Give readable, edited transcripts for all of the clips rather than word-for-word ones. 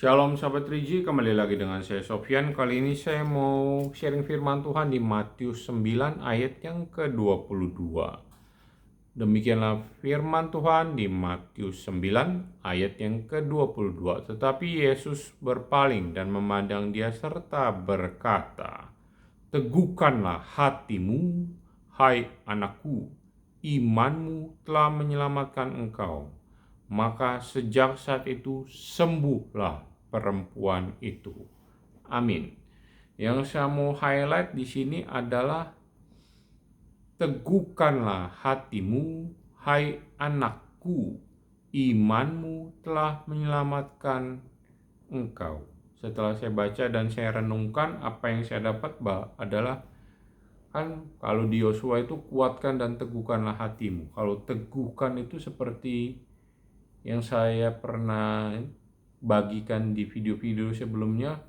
Shalom sahabat Riji, kembali lagi dengan saya Sofyan. Kali ini saya mau sharing firman Tuhan di Matius 9 ayat yang ke-22. Demikianlah firman Tuhan di Matius 9 ayat yang ke-22. Tetapi Yesus berpaling dan memandang dia serta berkata, "Teguhkanlah hatimu, hai anakku, imanmu telah menyelamatkan engkau." Maka sejak saat itu sembuhlah perempuan itu. Amin. Yang saya mau highlight di sini adalah teguhkanlah hatimu, hai anakku, imanmu telah menyelamatkan engkau. Setelah saya baca dan saya renungkan, apa yang saya dapat adalah kan kalau di Yosua itu kuatkan dan teguhkanlah hatimu. Kalau teguhkan itu seperti yang saya pernah bagikan di video-video sebelumnya,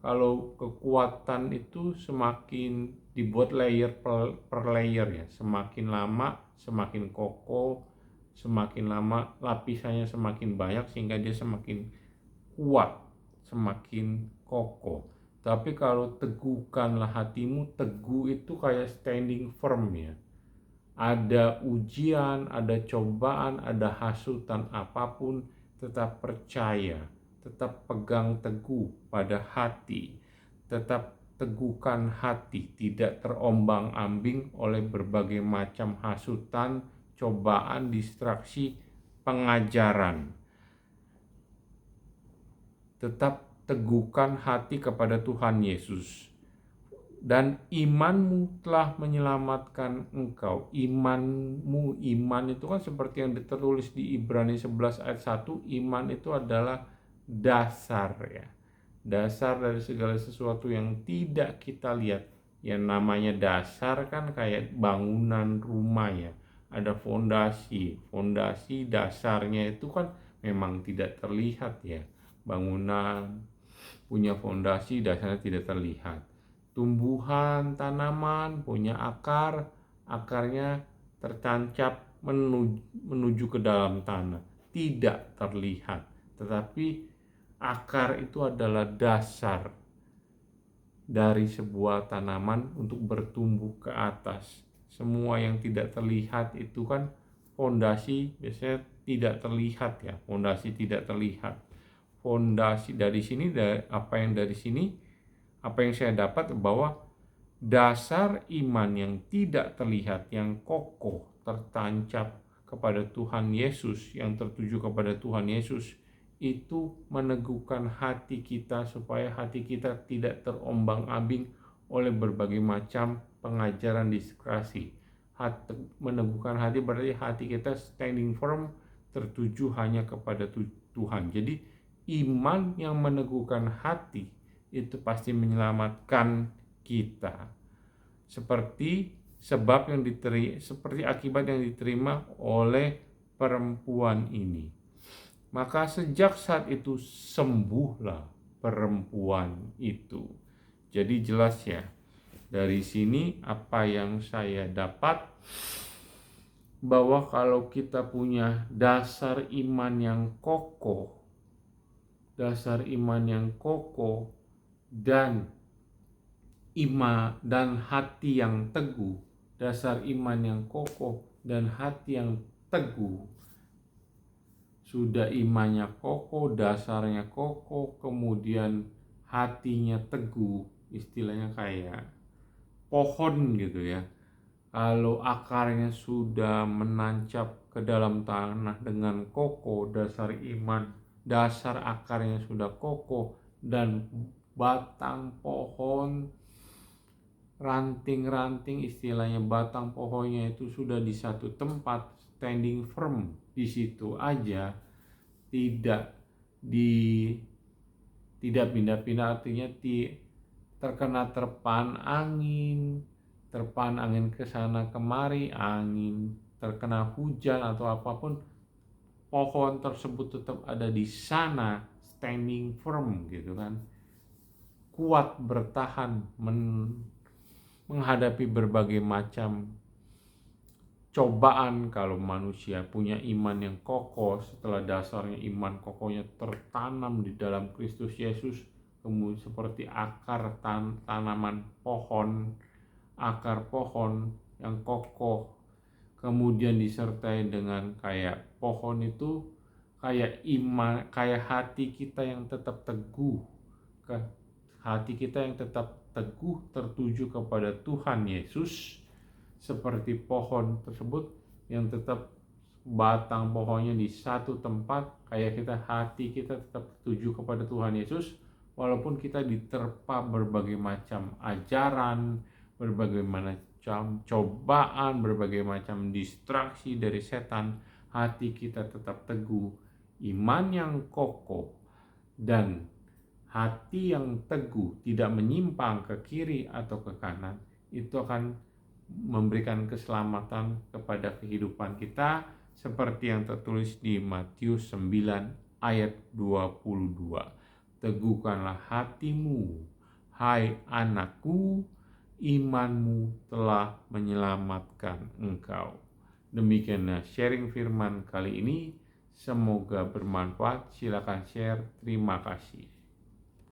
kalau kekuatan itu semakin dibuat layer per layer ya, semakin lama semakin kokoh, semakin lama lapisannya semakin banyak sehingga dia semakin kuat, semakin kokoh. Tapi kalau teguhkanlah hatimu, teguh itu kayak standing firm ya. Ada ujian, ada cobaan, ada hasutan apapun, tetap percaya, tetap pegang teguh pada hati, tetap teguhkan hati, tidak terombang-ambing oleh berbagai macam hasutan, cobaan, distraksi, pengajaran. Tetap teguhkan hati kepada Tuhan Yesus. Dan imanmu telah menyelamatkan engkau. Iman itu kan seperti yang tertulis di Ibrani 11 ayat 1, iman itu adalah dasar ya. Dasar dari segala sesuatu yang tidak kita lihat. Yang namanya dasar kan kayak bangunan rumah ya. Ada fondasi dasarnya itu kan memang tidak terlihat ya. Bangunan punya fondasi, dasarnya tidak terlihat. Tumbuhan, tanaman punya akar, akarnya tertancap menuju ke dalam tanah, tidak terlihat. Tetapi akar itu adalah dasar dari sebuah tanaman untuk bertumbuh ke atas. Semua yang tidak terlihat itu kan fondasi biasanya tidak terlihat ya, fondasi tidak terlihat. Fondasi dari sini, apa yang saya dapat bahwa dasar iman yang tidak terlihat, yang kokoh, tertancap kepada Tuhan Yesus, yang tertuju kepada Tuhan Yesus, itu meneguhkan hati kita supaya hati kita tidak terombang-ambing oleh berbagai macam pengajaran distraksi. Meneguhkan hati berarti hati kita standing firm, tertuju hanya kepada Tuhan. Jadi iman yang meneguhkan hati itu pasti menyelamatkan kita. Seperti akibat yang diterima oleh perempuan ini. Maka sejak saat itu sembuhlah perempuan itu. Jadi jelas ya, dari sini apa yang saya dapat, bahwa kalau kita punya dasar iman yang kokoh, dan hati yang teguh, dasar iman yang kokoh dan hati yang teguh. Sudah imannya kokoh, dasarnya kokoh, kemudian hatinya teguh, istilahnya kayak pohon gitu ya. Kalau akarnya sudah menancap ke dalam tanah dengan kokoh, dasar akarnya sudah kokoh, dan batang pohon, ranting-ranting, istilahnya batang pohonnya itu sudah di satu tempat, standing firm di situ aja, tidak pindah-pindah, artinya terpaan angin ke sana kemari, angin terkena hujan atau apapun, pohon tersebut tetap ada di sana, standing firm gitu kan, kuat bertahan menghadapi berbagai macam cobaan. Kalau manusia punya iman yang kokoh, setelah dasarnya iman kokohnya tertanam di dalam Kristus Yesus, kemudian seperti akar tanaman pohon, akar pohon yang kokoh, kemudian disertai dengan kayak pohon itu, kayak iman, kayak hati kita yang tetap teguh, hati kita yang tetap teguh tertuju kepada Tuhan Yesus, seperti pohon tersebut yang tetap batang pohonnya di satu tempat, kayak hati kita tetap tertuju kepada Tuhan Yesus, walaupun kita diterpa berbagai macam ajaran, berbagai macam cobaan, berbagai macam distraksi dari setan, hati kita tetap teguh. Iman yang kokoh dan hati yang teguh, tidak menyimpang ke kiri atau ke kanan, itu akan memberikan keselamatan kepada kehidupan kita, seperti yang tertulis di Matius 9 ayat 22. Teguhkanlah hatimu, hai anakku, imanmu telah menyelamatkan engkau. Demikianlah sharing firman kali ini, semoga bermanfaat. Silakan share. Terima kasih.